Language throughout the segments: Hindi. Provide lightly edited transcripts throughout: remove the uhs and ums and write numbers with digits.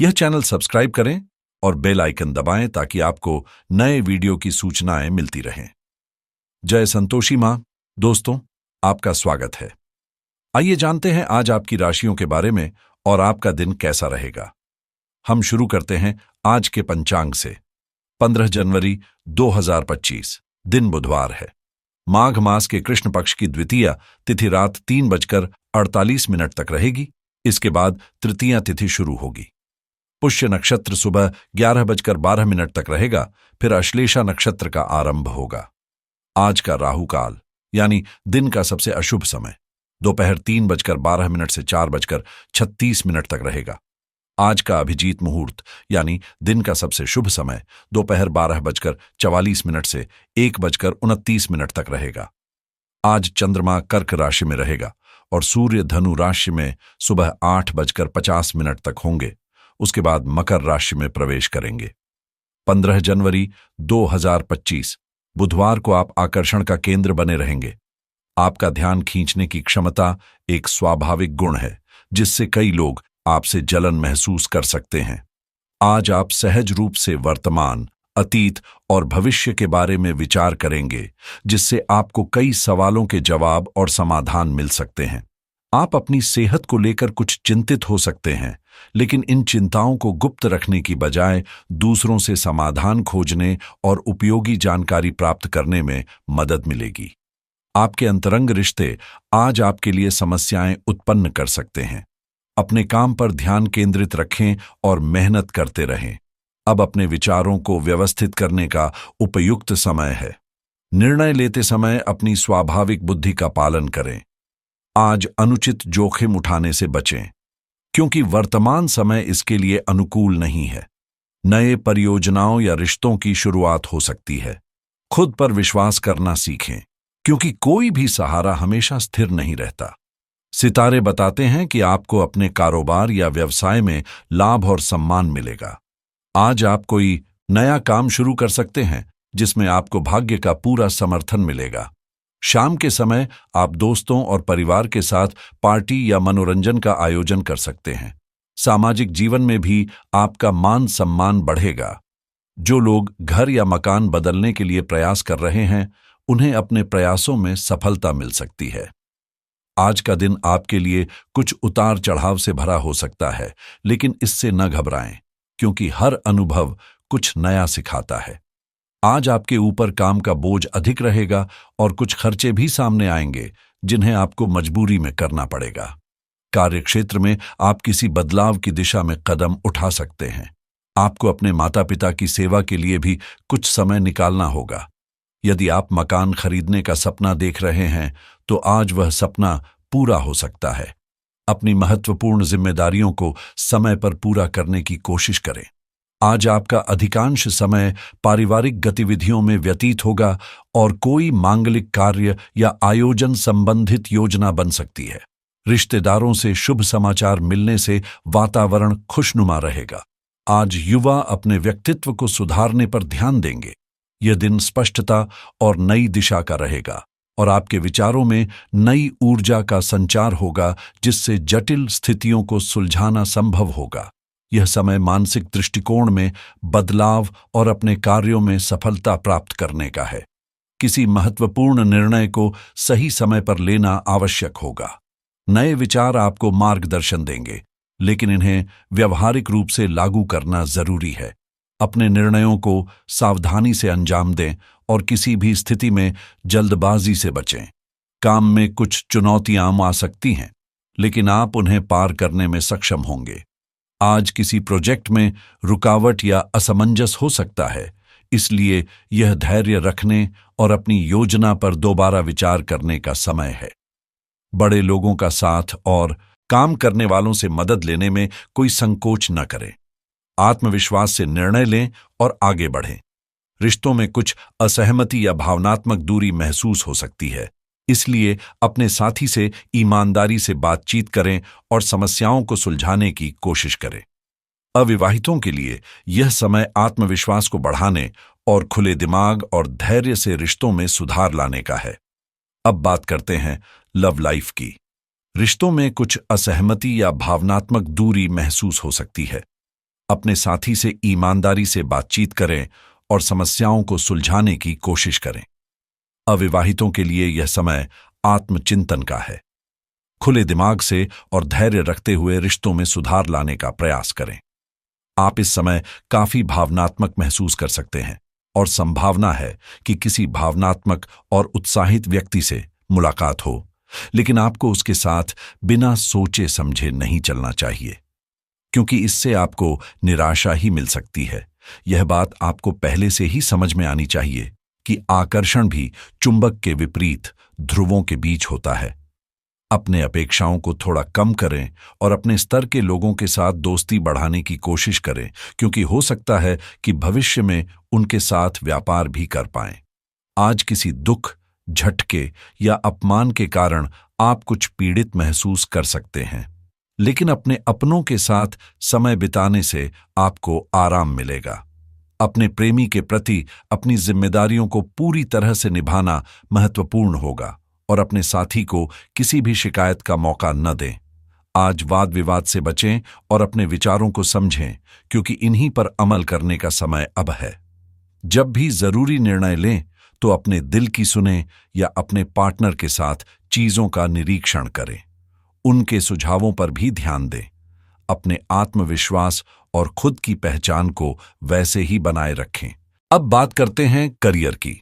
यह चैनल सब्सक्राइब करें और बेल आइकन दबाएं ताकि आपको नए वीडियो की सूचनाएं मिलती रहें। जय संतोषी मां। दोस्तों, आपका स्वागत है। आइए जानते हैं आज आपकी राशियों के बारे में और आपका दिन कैसा रहेगा। हम शुरू करते हैं आज के पंचांग से। 15 जनवरी 2025, दिन बुधवार है। माघ मास के कृष्ण पक्ष की द्वितीया तिथि रात 3:48 तक रहेगी। इसके बाद तृतीया तिथि शुरू होगी। पुष्य नक्षत्र सुबह 11:12 तक रहेगा, फिर अश्लेषा नक्षत्र का आरंभ होगा। आज का राहु काल यानी दिन का सबसे अशुभ समय दोपहर 3:12 से 4:36 तक रहेगा। आज का अभिजीत मुहूर्त यानी दिन का सबसे शुभ समय दोपहर 12:44 से 1:29 तक रहेगा। आज चंद्रमा कर्क राशि में रहेगा और सूर्य धनु राशि में सुबह 8:50 तक होंगे। उसके बाद मकर राशि में प्रवेश करेंगे। 15 जनवरी 2025, बुधवार को आप आकर्षण का केंद्र बने रहेंगे। आपका ध्यान खींचने की क्षमता एक स्वाभाविक गुण है जिससे कई लोग आपसे जलन महसूस कर सकते हैं। आज आप सहज रूप से वर्तमान, अतीत और भविष्य के बारे में विचार करेंगे जिससे आपको कई सवालों के जवाब और समाधान मिल सकते हैं। आप अपनी सेहत को लेकर कुछ चिंतित हो सकते हैं, लेकिन इन चिंताओं को गुप्त रखने की बजाय दूसरों से समाधान खोजने और उपयोगी जानकारी प्राप्त करने में मदद मिलेगी। आपके अंतरंग रिश्ते आज आपके लिए समस्याएं उत्पन्न कर सकते हैं। अपने काम पर ध्यान केंद्रित रखें और मेहनत करते रहें। अब अपने विचारों को व्यवस्थित करने का उपयुक्त समय है। निर्णय लेते समय अपनी स्वाभाविक बुद्धि का पालन करें। आज अनुचित जोखिम उठाने से बचें, क्योंकि वर्तमान समय इसके लिए अनुकूल नहीं है। नए परियोजनाओं या रिश्तों की शुरुआत हो सकती है। खुद पर विश्वास करना सीखें, क्योंकि कोई भी सहारा हमेशा स्थिर नहीं रहता। सितारे बताते हैं कि आपको अपने कारोबार या व्यवसाय में लाभ और सम्मान मिलेगा। आज आप कोई नया काम शुरू कर सकते हैं जिसमें आपको भाग्य का पूरा समर्थन मिलेगा। शाम के समय आप दोस्तों और परिवार के साथ पार्टी या मनोरंजन का आयोजन कर सकते हैं। सामाजिक जीवन में भी आपका मान सम्मान बढ़ेगा। जो लोग घर या मकान बदलने के लिए प्रयास कर रहे हैं, उन्हें अपने प्रयासों में सफलता मिल सकती है। आज का दिन आपके लिए कुछ उतार चढ़ाव से भरा हो सकता है, लेकिन इससे न घबराएं, क्योंकि हर अनुभव कुछ नया सिखाता है। आज आपके ऊपर काम का बोझ अधिक रहेगा और कुछ खर्चे भी सामने आएंगे जिन्हें आपको मजबूरी में करना पड़ेगा। कार्यक्षेत्र में आप किसी बदलाव की दिशा में कदम उठा सकते हैं। आपको अपने माता पिता की सेवा के लिए भी कुछ समय निकालना होगा। यदि आप मकान खरीदने का सपना देख रहे हैं तो आज वह सपना पूरा हो सकता है। अपनी महत्वपूर्ण जिम्मेदारियों को समय पर पूरा करने की कोशिश करें। आज आपका अधिकांश समय पारिवारिक गतिविधियों में व्यतीत होगा और कोई मांगलिक कार्य या आयोजन संबंधित योजना बन सकती है। रिश्तेदारों से शुभ समाचार मिलने से वातावरण खुशनुमा रहेगा। आज युवा अपने व्यक्तित्व को सुधारने पर ध्यान देंगे। यह दिन स्पष्टता और नई दिशा का रहेगा और आपके विचारों में नई ऊर्जा का संचार होगा जिससे जटिल स्थितियों को सुलझाना संभव होगा। यह समय मानसिक दृष्टिकोण में बदलाव और अपने कार्यों में सफलता प्राप्त करने का है। किसी महत्वपूर्ण निर्णय को सही समय पर लेना आवश्यक होगा। नए विचार आपको मार्गदर्शन देंगे, लेकिन इन्हें व्यावहारिक रूप से लागू करना जरूरी है। अपने निर्णयों को सावधानी से अंजाम दें और किसी भी स्थिति में जल्दबाजी से बचें। काम में कुछ चुनौतियां आ सकती हैं, लेकिन आप उन्हें पार करने में सक्षम होंगे। आज किसी प्रोजेक्ट में रुकावट या असमंजस हो सकता है, इसलिए यह धैर्य रखने और अपनी योजना पर दोबारा विचार करने का समय है। बड़े लोगों का साथ और काम करने वालों से मदद लेने में कोई संकोच न करें। आत्मविश्वास से निर्णय लें और आगे बढ़ें। रिश्तों में कुछ असहमति या भावनात्मक दूरी महसूस हो सकती है, इसलिए अपने साथी से ईमानदारी से बातचीत करें और समस्याओं को सुलझाने की कोशिश करें। अविवाहितों के लिए यह समय आत्मविश्वास को बढ़ाने और खुले दिमाग और धैर्य से रिश्तों में सुधार लाने का है। अब बात करते हैं लव लाइफ की। रिश्तों में कुछ असहमति या भावनात्मक दूरी महसूस हो सकती है। अपने साथी से ईमानदारी से बातचीत करें और समस्याओं को सुलझाने की कोशिश करें। अविवाहितों के लिए यह समय आत्मचिंतन का है। खुले दिमाग से और धैर्य रखते हुए रिश्तों में सुधार लाने का प्रयास करें। आप इस समय काफी भावनात्मक महसूस कर सकते हैं और संभावना है कि किसी भावनात्मक और उत्साहित व्यक्ति से मुलाकात हो, लेकिन आपको उसके साथ बिना सोचे समझे नहीं चलना चाहिए, क्योंकि इससे आपको निराशा ही मिल सकती है। यह बात आपको पहले से ही समझ में आनी चाहिए कि आकर्षण भी चुंबक के विपरीत ध्रुवों के बीच होता है। अपने अपेक्षाओं को थोड़ा कम करें और अपने स्तर के लोगों के साथ दोस्ती बढ़ाने की कोशिश करें, क्योंकि हो सकता है कि भविष्य में उनके साथ व्यापार भी कर पाएं। आज किसी दुख, झटके या अपमान के कारण आप कुछ पीड़ित महसूस कर सकते हैं, लेकिन अपने अपनों के साथ समय बिताने से आपको आराम मिलेगा। अपने प्रेमी के प्रति अपनी जिम्मेदारियों को पूरी तरह से निभाना महत्वपूर्ण होगा और अपने साथी को किसी भी शिकायत का मौका न दें। आज वाद विवाद से बचें और अपने विचारों को समझें, क्योंकि इन्हीं पर अमल करने का समय अब है। जब भी जरूरी निर्णय लें तो अपने दिल की सुनें या अपने पार्टनर के साथ चीजों का निरीक्षण करें। उनके सुझावों पर भी ध्यान दें। अपने आत्मविश्वास और खुद की पहचान को वैसे ही बनाए रखें। अब बात करते हैं करियर की।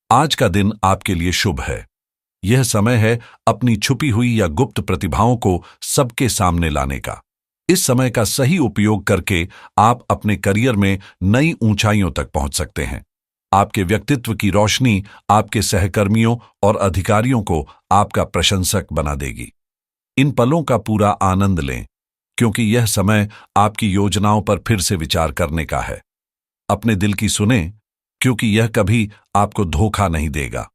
आज का दिन आपके लिए शुभ है। यह समय है अपनी छुपी हुई या गुप्त प्रतिभाओं को सबके सामने लाने का। इस समय का सही उपयोग करके आप अपने करियर में नई ऊंचाइयों तक पहुंच सकते हैं। आपके व्यक्तित्व की रोशनी आपके सहकर्मियों और अधिकारियों को आपका प्रशंसक बना देगी। इन पलों का पूरा आनंद लें, क्योंकि यह समय आपकी योजनाओं पर फिर से विचार करने का है। अपने दिल की सुनें, क्योंकि यह कभी आपको धोखा नहीं देगा।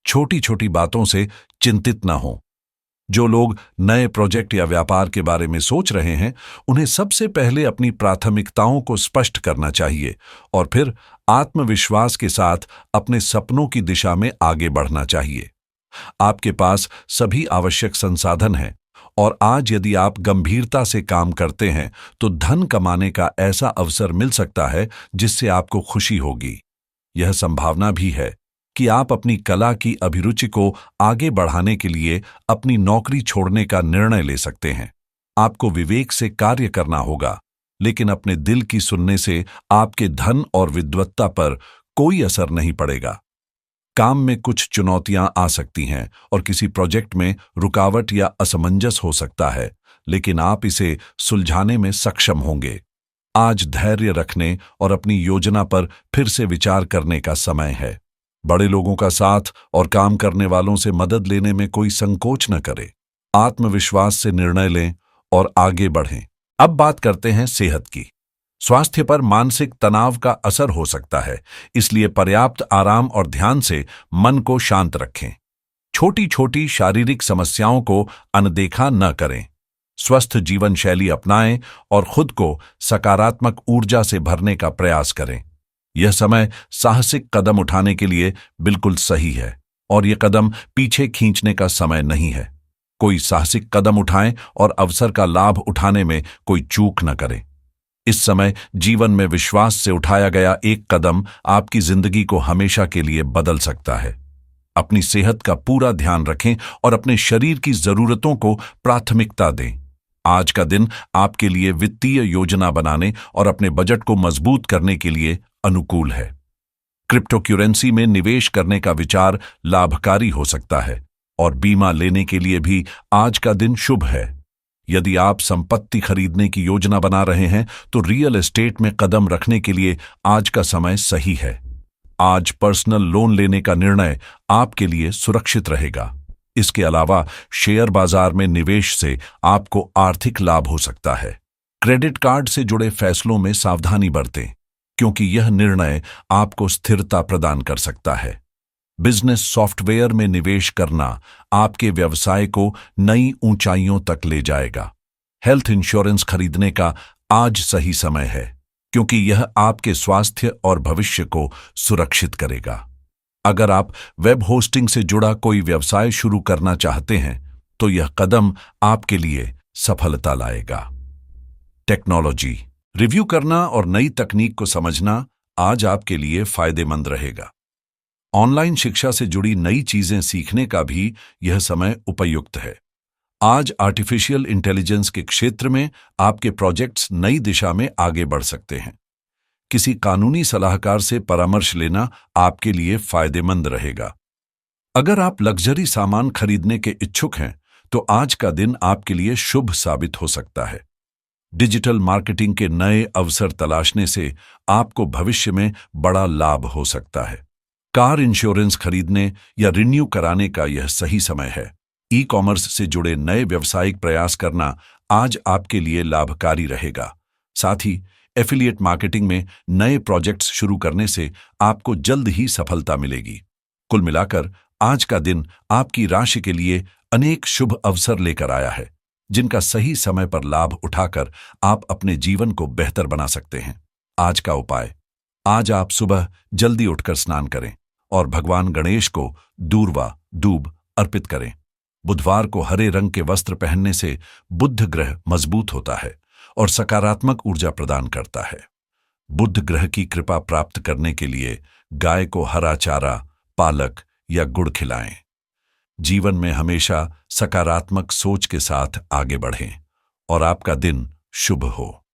छोटी छोटी बातों से चिंतित न हो। जो लोग नए प्रोजेक्ट या व्यापार के बारे में सोच रहे हैं, उन्हें सबसे पहले अपनी प्राथमिकताओं को स्पष्ट करना चाहिए और फिर आत्मविश्वास के साथ अपने सपनों की दिशा में आगे बढ़ना चाहिए। आपके पास सभी आवश्यक संसाधन हैं और आज यदि आप गंभीरता से काम करते हैं तो धन कमाने का ऐसा अवसर मिल सकता है जिससे आपको खुशी होगी। यह संभावना भी है कि आप अपनी कला की अभिरुचि को आगे बढ़ाने के लिए अपनी नौकरी छोड़ने का निर्णय ले सकते हैं। आपको विवेक से कार्य करना होगा, लेकिन अपने दिल की सुनने से आपके धन और विद्वत्ता पर कोई असर नहीं पड़ेगा। काम में कुछ चुनौतियां आ सकती हैं और किसी प्रोजेक्ट में रुकावट या असमंजस हो सकता है, लेकिन आप इसे सुलझाने में सक्षम होंगे। आज धैर्य रखने और अपनी योजना पर फिर से विचार करने का समय है। बड़े लोगों का साथ और काम करने वालों से मदद लेने में कोई संकोच न करें। आत्मविश्वास से निर्णय लें और आगे बढ़ें। अब बात करते हैं सेहत की। स्वास्थ्य पर मानसिक तनाव का असर हो सकता है, इसलिए पर्याप्त आराम और ध्यान से मन को शांत रखें। छोटी छोटी शारीरिक समस्याओं को अनदेखा न करें। स्वस्थ जीवन शैली अपनाएं और खुद को सकारात्मक ऊर्जा से भरने का प्रयास करें। यह समय साहसिक कदम उठाने के लिए बिल्कुल सही है और यह कदम पीछे खींचने का समय नहीं है। कोई साहसिक कदम उठाएं और अवसर का लाभ उठाने में कोई चूक न करें। इस समय जीवन में विश्वास से उठाया गया एक कदम आपकी जिंदगी को हमेशा के लिए बदल सकता है। अपनी सेहत का पूरा ध्यान रखें और अपने शरीर की जरूरतों को प्राथमिकता दें। आज का दिन आपके लिए वित्तीय योजना बनाने और अपने बजट को मजबूत करने के लिए अनुकूल है। क्रिप्टोकरेंसी में निवेश करने का विचार लाभकारी हो सकता है और बीमा लेने के लिए भी आज का दिन शुभ है। यदि आप संपत्ति खरीदने की योजना बना रहे हैं तो रियल एस्टेट में कदम रखने के लिए आज का समय सही है। आज पर्सनल लोन लेने का निर्णय आपके लिए सुरक्षित रहेगा। इसके अलावा शेयर बाजार में निवेश से आपको आर्थिक लाभ हो सकता है। क्रेडिट कार्ड से जुड़े फैसलों में सावधानी बरतें, क्योंकि यह निर्णय आपको स्थिरता प्रदान कर सकता है। बिजनेस सॉफ्टवेयर में निवेश करना आपके व्यवसाय को नई ऊंचाइयों तक ले जाएगा। हेल्थ इंश्योरेंस खरीदने का आज सही समय है, क्योंकि यह आपके स्वास्थ्य और भविष्य को सुरक्षित करेगा। अगर आप वेब होस्टिंग से जुड़ा कोई व्यवसाय शुरू करना चाहते हैं तो यह कदम आपके लिए सफलता लाएगा। टेक्नोलॉजी रिव्यू करना और नई तकनीक को समझना आज आपके लिए फायदेमंद रहेगा। ऑनलाइन शिक्षा से जुड़ी नई चीजें सीखने का भी यह समय उपयुक्त है। आज आर्टिफिशियल इंटेलिजेंस के क्षेत्र में आपके प्रोजेक्ट्स नई दिशा में आगे बढ़ सकते हैं। किसी कानूनी सलाहकार से परामर्श लेना आपके लिए फायदेमंद रहेगा। अगर आप लग्जरी सामान खरीदने के इच्छुक हैं, तो आज का दिन आपके लिए शुभ साबित हो सकता है। डिजिटल मार्केटिंग के नए अवसर तलाशने से आपको भविष्य में बड़ा लाभ हो सकता है। कार इंश्योरेंस खरीदने या रिन्यू कराने का यह सही समय है। ई कॉमर्स से जुड़े नए व्यावसायिक प्रयास करना आज आपके लिए लाभकारी रहेगा। साथ ही एफिलिएट मार्केटिंग में नए प्रोजेक्ट्स शुरू करने से आपको जल्द ही सफलता मिलेगी। कुल मिलाकर आज का दिन आपकी राशि के लिए अनेक शुभ अवसर लेकर आया है, जिनका सही समय पर लाभ उठाकर आप अपने जीवन को बेहतर बना सकते हैं। आज का उपाय: आज आप सुबह जल्दी उठकर स्नान करें और भगवान गणेश को दूर्वा दूब अर्पित करें। बुधवार को हरे रंग के वस्त्र पहनने से बुध ग्रह मजबूत होता है और सकारात्मक ऊर्जा प्रदान करता है। बुध ग्रह की कृपा प्राप्त करने के लिए गाय को हरा चारा, पालक या गुड़ खिलाएं। जीवन में हमेशा सकारात्मक सोच के साथ आगे बढ़ें और आपका दिन शुभ हो।